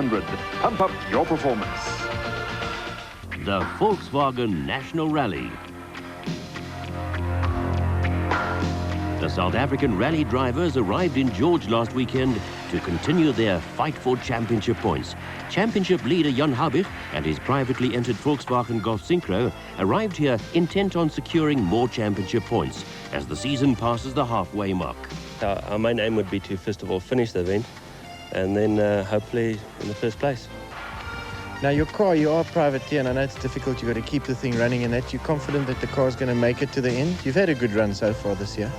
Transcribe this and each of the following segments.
100. Pump up your performance. The Volkswagen National Rally. The South African rally drivers arrived in George last weekend to continue their fight for championship points. Championship leader Jan Habich and his privately entered Volkswagen Golf Synchro arrived here intent on securing more championship points as the season passes the halfway mark. Our main aim would be to first of all finish the event and then hopefully in the first place. Now your car, you are privateer, and I know it's difficult, you've got to keep the thing running and that. You're confident that the car's going to make it to the end? You've had a good run so far this year.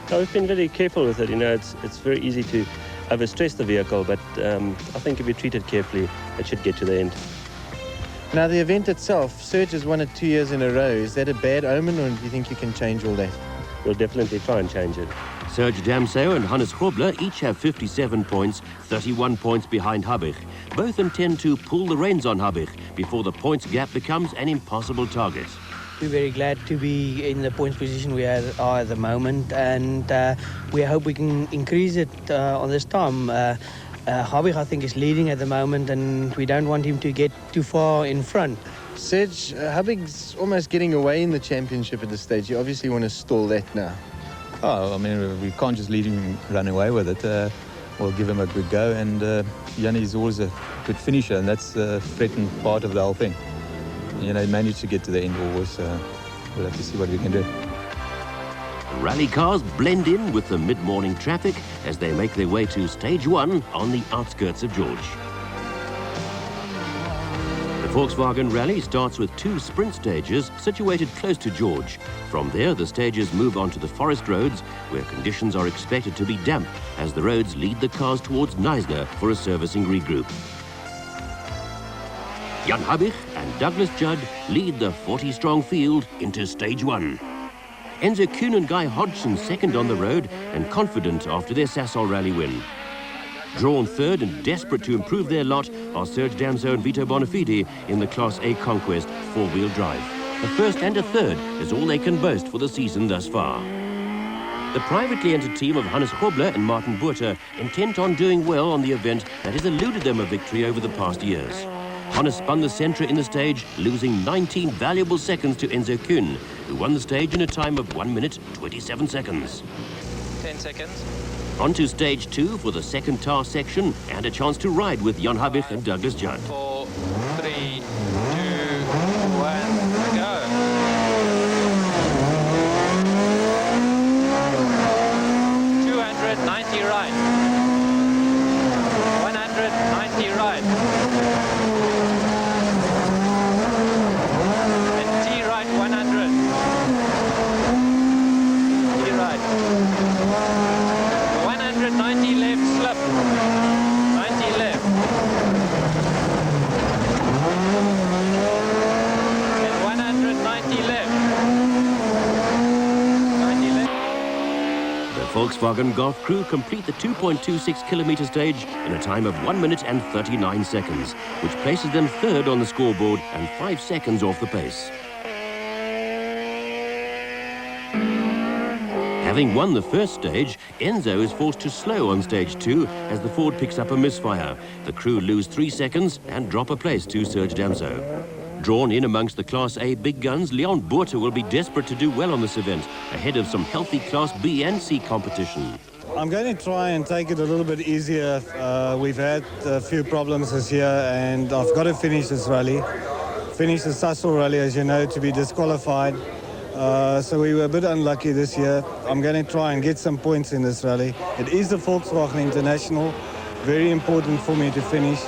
No, we've been very careful with it. You know, it's very easy to overstress the vehicle, but I think if you treat it carefully, it should get to the end. Now the event itself, Serge has won it 2 years in a row. Is that a bad omen, or do you think you can change all that? We'll definitely try and change it. Serge Damso and Hannes Grobler each have 57 points, 31 points behind Habich. Both intend to pull the reins on Habich before the points gap becomes an impossible target. We're very glad to be in the points position we are at the moment, and we hope we can increase it on this time. Habich, I think, is leading at the moment, and we don't want him to get too far in front. Serge, Habich's almost getting away in the championship at this stage. You obviously want to stall that now. Oh, I mean, we can't just leave him run away with it. We'll give him a good go, and Yanni is always a good finisher, and that's the threatened part of the whole thing. You know, he managed to get to the end always. We'll have to see what we can do. Rally cars blend in with the mid-morning traffic as they make their way to stage 1 on the outskirts of George. The Volkswagen Rally starts with 2 sprint stages situated close to George. From there, the stages move on to the forest roads, where conditions are expected to be damp as the roads lead the cars towards Neisner for a servicing regroup. Jan Habich and Douglas Judd lead the 40-strong field into stage 1. Enzo Kuhn and Guy Hodgson second on the road and confident after their Sasol Rally win. Drawn third and desperate to improve their lot are Serge Damso and Vito Bonafide in the Class A Conquest 4-wheel drive. A first and a third is all they can boast for the season thus far. The privately entered team of Hannes Grobler and Martin Botha intent on doing well on the event that has eluded them a victory over the past years. Hannes spun the Sentra in the stage, losing 19 valuable seconds to Enzo Kuhn, who won the stage in a time of 1 minute 27 seconds. 10 seconds. On to stage 2 for the second tar section and a chance to ride with Jan Habich and Douglas Judd. 4, 3, 2, 1, go. 290 right. 190 right. And T right 100. T right. 190 left slip. 90 left. And 190 left. 90 left. The Volkswagen Golf crew complete the 2.26 kilometer stage in a time of 1 minute and 39 seconds, which places them third on the scoreboard and 5 seconds off the pace. Having won the first stage, Enzo is forced to slow on stage 2 as the Ford picks up a misfire. The crew lose 3 seconds and drop a place to Serge Damso. Drawn in amongst the Class A big guns, Leon Botha will be desperate to do well on this event, ahead of some healthy Class B and C competition. I'm going to try and take it a little bit easier. We've had a few problems this year, and I've got to finish this rally. Finish the Sasol Rally, as you know, to be disqualified. So we were a bit unlucky this year. I'm going to try and get some points in this rally. It is the Volkswagen International. Very important for me to finish.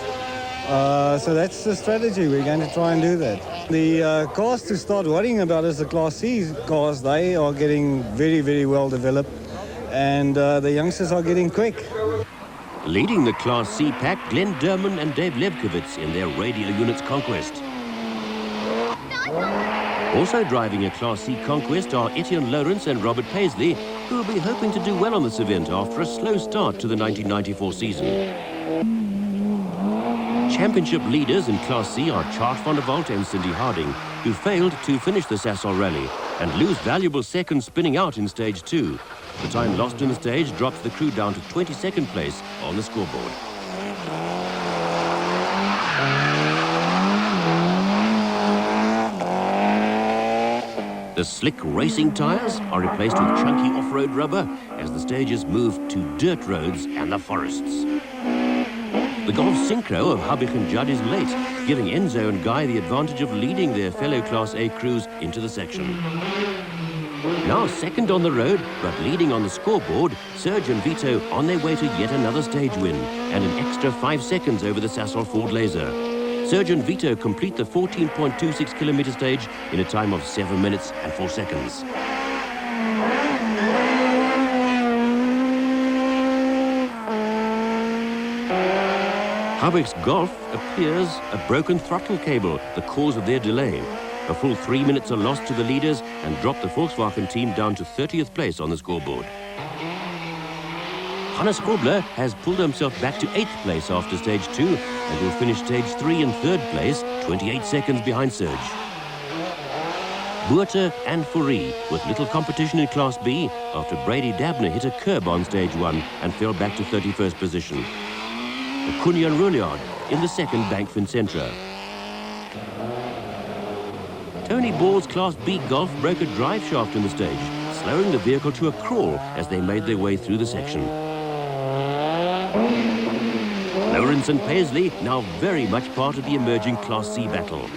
So that's the strategy. We're going to try and do that. The cars to start worrying about is the Class C cars. They are getting very, very well developed, and the youngsters are getting quick. Leading the Class C pack, Glenn Durman and Dave Lebkowitz in their radio unit's Conquest. Also driving a Class C Conquest are Etienne Lawrence and Robert Paisley, who will be hoping to do well on this event after a slow start to the 1994 season. Championship leaders in Class C are Chart van der Walt and Cindy Harding, who failed to finish the Sasol Rally and lose valuable seconds spinning out in stage 2. The time lost in the stage drops the crew down to 22nd place on the scoreboard. The slick racing tyres are replaced with chunky off-road rubber as the stages move to dirt roads and the forests. The Golf Synchro of Habich and Judd is late, giving Enzo and Guy the advantage of leading their fellow Class A crews into the section. Now second on the road, but leading on the scoreboard, Serge and Vito on their way to yet another stage win and an extra 5 seconds over the Sasol Ford Laser. Serge and Vito complete the 14.26 kilometre stage in a time of 7 minutes and 4 seconds. Habich's Golf appears a broken throttle cable, the cause of their delay. A full 3 minutes are lost to the leaders and drop the Volkswagen team down to 30th place on the scoreboard. Hannes Grobler has pulled himself back to 8th place after stage 2 and will finish stage 3 in 3rd place, 28 seconds behind Serge. Buerter and Fourie with little competition in Class B after Brady Dabner hit a curb on stage 1 and fell back to 31st position. Cunha and Rouliard in the second Bank Vincentra. Tony Ball's Class B Golf broke a drive shaft in the stage, slowing the vehicle to a crawl as they made their way through the section. Lawrence and Paisley now very much part of the emerging Class C battle.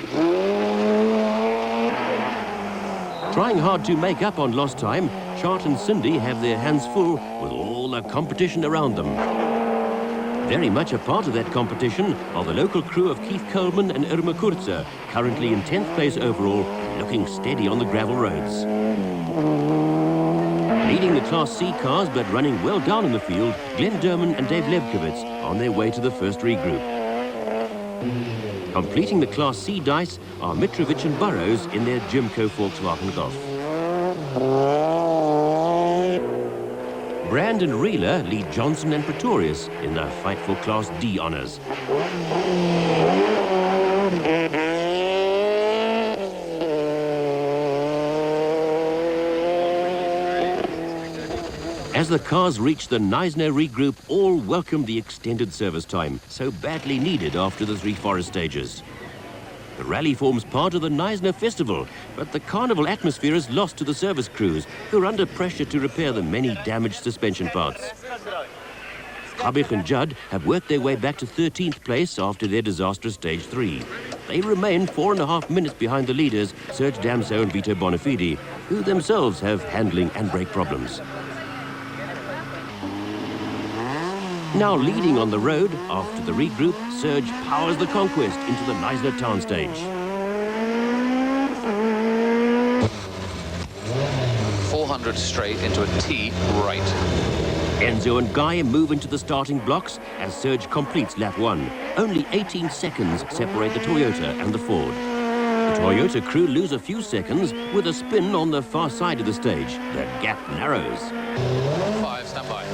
Trying hard to make up on lost time, Chart and Cindy have their hands full with all the competition around them. Very much a part of that competition are the local crew of Keith Coleman and Irma Kurzer, currently in 10th place overall, looking steady on the gravel roads. Leading the Class C cars but running well down in the field, Glenn Derman and Dave Lebkowitz on their way to the first regroup. Completing the Class C dice are Mitrovic and Burrows in their Jimco Volkswagen Golf. Brand and Reeler lead Johnson and Pretorius in the fight for Class D honours. As the cars reach the Neisner regroup, all welcome the extended service time, so badly needed after the 3 forest stages. The rally forms part of the Neisner Festival, but the carnival atmosphere is lost to the service crews, who are under pressure to repair the many damaged suspension parts. Habich and Judd have worked their way back to 13th place after their disastrous stage 3. They remain 4.5 minutes behind the leaders, Serge Damso and Vito Bonafide, who themselves have handling and brake problems. Now leading on the road, after the regroup, Serge powers the conquest into the Neisner town stage. 400 straight into a T right. Enzo and Guy move into the starting blocks as Serge completes lap 1. Only 18 seconds separate the Toyota and the Ford. The Toyota crew lose a few seconds with a spin on the far side of the stage. The gap narrows. 5, stand by.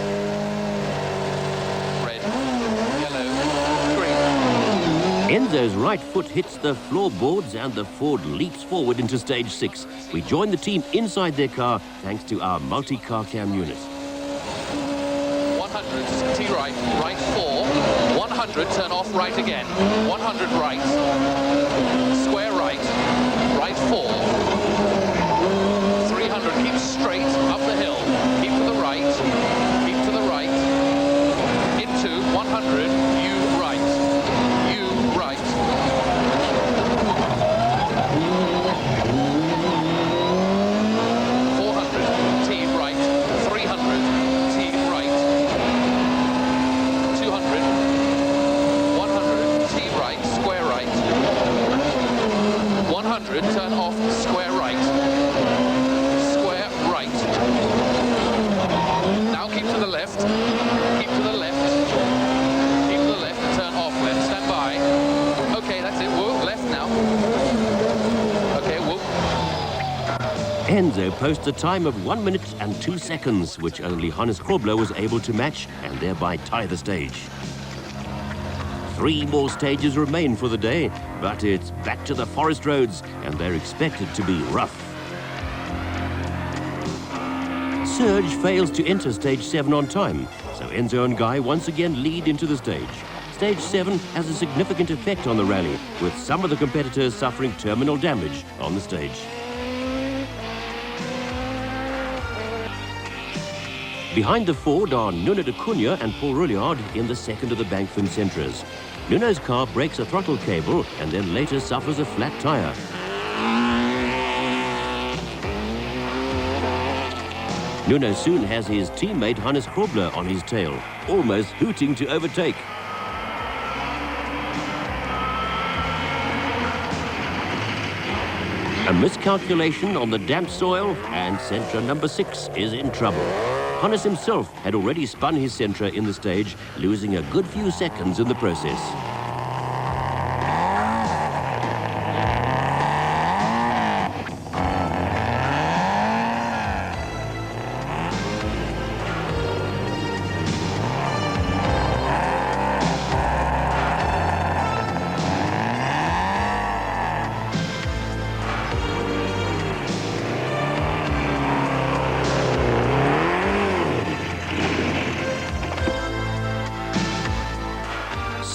Yellow, green. Enzo's right foot hits the floorboards and the Ford leaps forward into stage 6. We join the team inside their car thanks to our multi-car cam unit. 100, T right, right 4. 100, turn off, right again. 100 right. Square right. Right 4. 300, keep straight up the hill. Keep to the right. Keep to the right. Into 100, U right. U right. 400, T right. 300, T right. 200, 100, T right, square right. 100, turn off, square right. Square right. Now keep to the left. Keep to the left. Keep to the left and turn off left. Stand by. Okay, that's it. Whoa, left now. Okay, whoop. Enzo posts a time of 1 minute and 2 seconds, which only Hannes Grobler was able to match and thereby tie the stage. 3 more stages remain for the day, but it's back to the forest roads and they're expected to be rough. Serge fails to enter stage 7 on time, so Enzo and Guy once again lead into the stage. Stage 7 has a significant effect on the rally, with some of the competitors suffering terminal damage on the stage. Behind the Ford are Nuno de Cunha and Paul Rouliard in the second of the bank Vincentras. Nuno's car breaks a throttle cable and then later suffers a flat tyre. Nuno soon has his teammate Hannes Grobler on his tail, almost hooting to overtake. A miscalculation on the damp soil and Sentra number 6 is in trouble. Hannes himself had already spun his Sentra in the stage, losing a good few seconds in the process.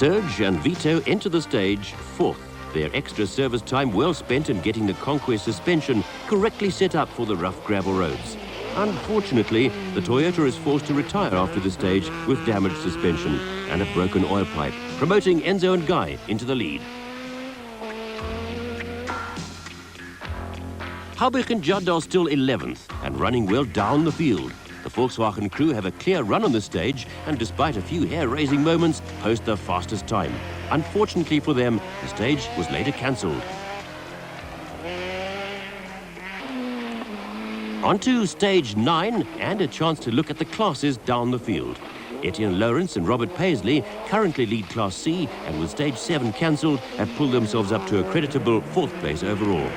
Serge and Vito enter the stage fourth. Their extra service time well spent in getting the Conquest suspension correctly set up for the rough gravel roads. Unfortunately, the Toyota is forced to retire after the stage with damaged suspension and a broken oil pipe, promoting Enzo and Guy into the lead. Haubich and Judd are still 11th and running well down the field. The Volkswagen crew have a clear run on the stage and despite a few hair-raising moments, post the fastest time. Unfortunately for them, the stage was later cancelled. On to stage 9 and a chance to look at the classes down the field. Etienne Lawrence and Robert Paisley currently lead Class C and with stage 7 cancelled have pulled themselves up to a creditable 4th place overall.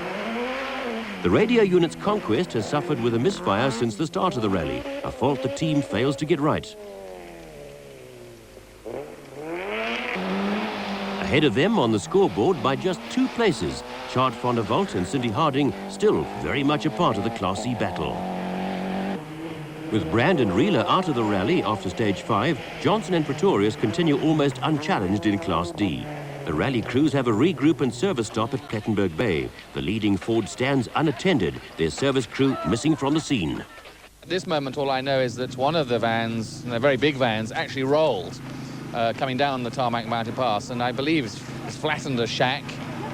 The radio unit's Conquest has suffered with a misfire since the start of the rally, a fault the team fails to get right. Ahead of them on the scoreboard by just 2 places, Chart van der Walt and Cindy Harding still very much a part of the Class C battle. With Brand and Rieler out of the rally after stage 5, Johnson and Pretorius continue almost unchallenged in Class D. The rally crews have a regroup and service stop at Plettenberg Bay. The leading Ford stands unattended, their service crew missing from the scene. At this moment, all I know is that one of the vans, the very big vans, actually rolled coming down the Tarmac Mountain Pass, and I believe it's flattened a shack,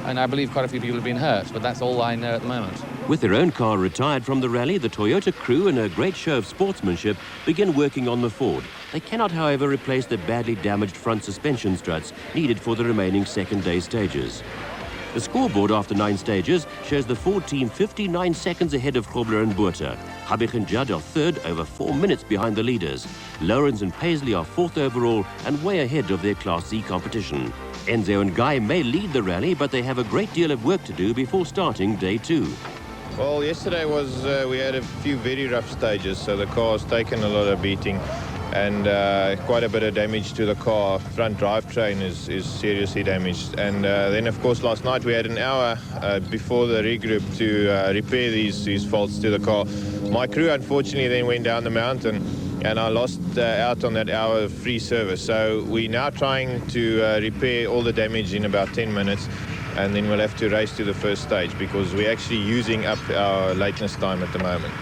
and I believe quite a few people have been hurt, but that's all I know at the moment. With their own car retired from the rally, the Toyota crew, in a great show of sportsmanship, begin working on the Ford. They cannot, however, replace the badly damaged front suspension struts needed for the remaining second-day stages. The scoreboard after 9 stages shows the Ford team 59 seconds ahead of Grobler and Buerta. Haubich and Judd are third, over 4 minutes behind the leaders. Lawrence and Paisley are 4th overall and way ahead of their Class C competition. Enzo and Guy may lead the rally, but they have a great deal of work to do before starting day 2. Well, yesterday was we had a few very rough stages, so the car's taken a lot of beating and quite a bit of damage to the car. Front drivetrain is seriously damaged. And then, of course, last night we had an hour before the regroup to repair these faults to the car. My crew, unfortunately, then went down the mountain and I lost out on that hour of free service. So we're now trying to repair all the damage in about 10 minutes. And then we'll have to race to the first stage because we're actually using up our lateness time at the moment.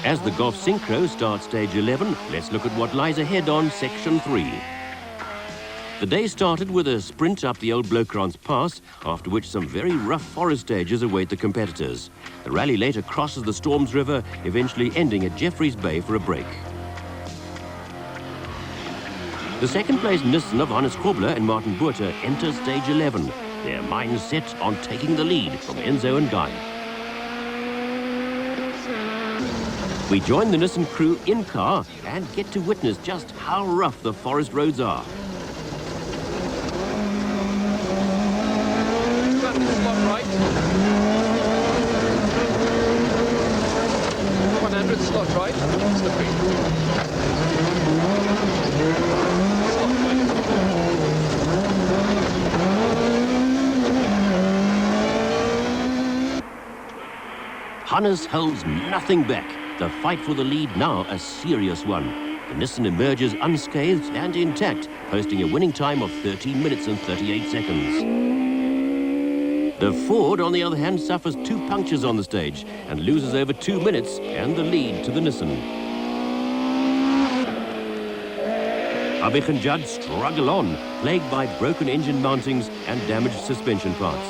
As the Golf Synchro starts stage 11, let's look at what lies ahead on section 3. The day started with a sprint up the old Blokrans Pass, after which some very rough forest stages await the competitors. The rally later crosses the Storms River, eventually ending at Jeffreys Bay for a break. The second place Nissan of Hannes Grobler and Martin Buerta enter stage 11. Their minds set on taking the lead from Enzo and Guy. We join the Nissan crew in car and get to witness just how rough the forest roads are. 200 slot right. 100 slot right. Slippery. Slot right. Hannes holds nothing back. The fight for the lead now a serious one. The Nissan emerges unscathed and intact, posting a winning time of 13 minutes and 38 seconds. The Ford, on the other hand, suffers 2 punctures on the stage and loses over 2 minutes and the lead to the Nissan. Habich and Judd struggle on, plagued by broken engine mountings and damaged suspension parts.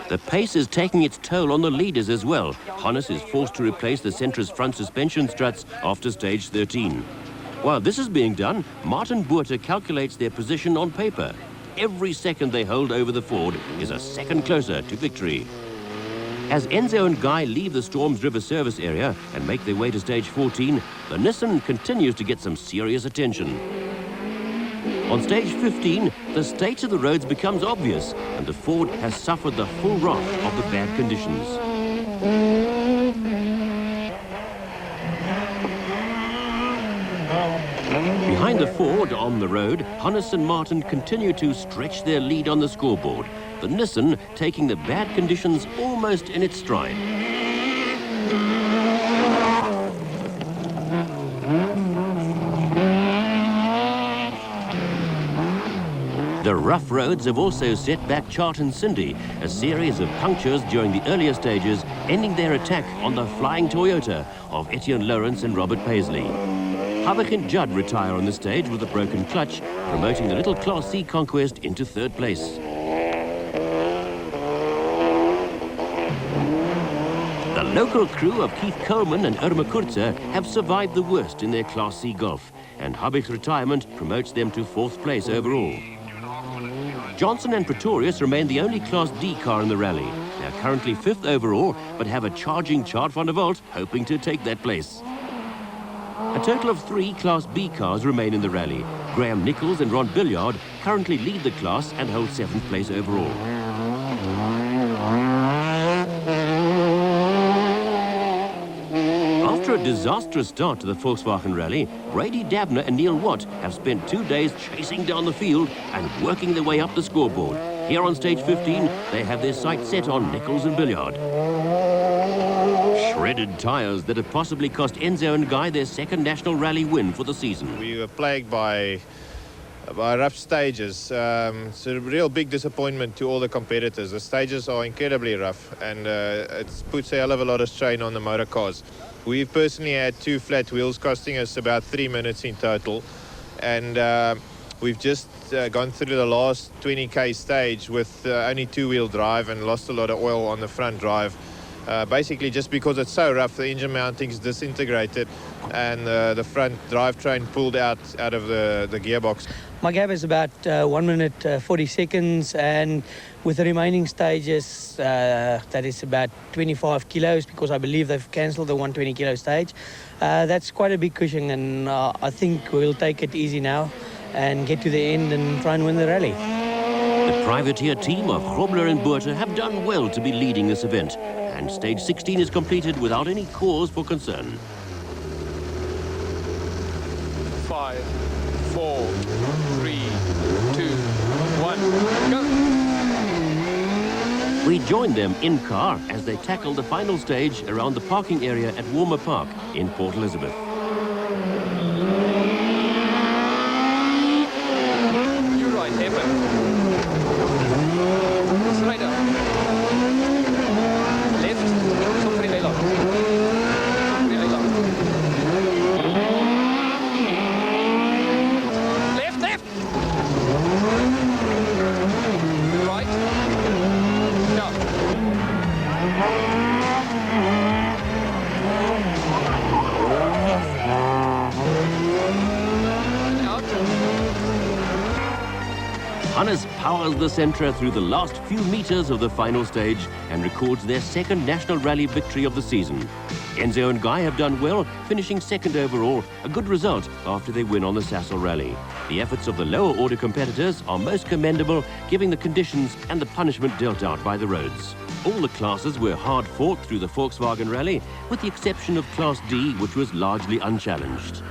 The pace is taking its toll on the leaders as well. Hannes is forced to replace the Sentra's front suspension struts after stage 13. While this is being done, Martin Botha calculates their position on paper. Every second they hold over the Ford is a second closer to victory. As Enzo and Guy leave the Storms River service area and make their way to stage 14, the Nissan continues to get some serious attention. On stage 15, the state of the roads becomes obvious, and the Ford has suffered the full wrath of the bad conditions. Behind the Ford on the road, Hannes and Martin continue to stretch their lead on the scoreboard, the Nissan taking the bad conditions almost in its stride. The rough roads have also set back Chart and Cindy, a series of punctures during the earlier stages, ending their attack on the flying Toyota of Etienne Lawrence and Robert Paisley. Habich and Judd retire on the stage with a broken clutch, promoting the little Class C conquest into third place. The local crew of Keith Coleman and Irma Kurzer have survived the worst in their Class C Golf, and Habich's retirement promotes them to fourth place overall. Johnson and Pretorius remain the only Class D car in the rally. They're currently fifth overall, but have a charging Chart van der Walt hoping to take that place. A total of 3 Class B cars remain in the rally. Graham Nichols and Ron Billiard currently lead the class and hold 7th place overall. After a disastrous start to the Volkswagen Rally, Brady Dabner and Neil Watt have spent 2 days chasing down the field and working their way up the scoreboard. Here on stage 15, they have their sights set on Nichols and Billiard. Shredded tyres that have possibly cost Enzo and Guy their second National Rally win for the season. We were plagued by rough stages. It's a real big disappointment to all the competitors. The stages are incredibly rough, and it puts a hell of a lot of strain on the motor cars. We've personally had 2 flat wheels costing us about 3 minutes in total, and we've just gone through the last 20k stage with only 2-wheel drive and lost a lot of oil on the front drive. Basically just because it's so rough, the engine mountings disintegrated and the front drivetrain pulled out of the gearbox. My gap is about 1 minute 40 seconds, and with the remaining stages, that is about 25 kilos, because I believe they've cancelled the 120 kilo stage. That's quite a big cushion, and I think we'll take it easy now and get to the end and try and win the rally. The privateer team of Grobler and Botha have done well to be leading this event, and stage 16 is completed without any cause for concern. 5, 4, 3, 2, 1, go! We join them in car as they tackle the final stage around the parking area at Warmer Park in Port Elizabeth. You're right, Evan. Straight up. Left, so for the A-lock. For the A-lock. Left, left! Right. Now. Out. Hannes powers the Sentra through the last few meters of the final stage and records their second National Rally victory of the season. Enzo and Guy have done well, finishing second overall, a good result after they win on the Sasol Rally. The efforts of the lower order competitors are most commendable, given the conditions and the punishment dealt out by the roads. All the classes were hard fought through the Volkswagen Rally, with the exception of Class D, which was largely unchallenged.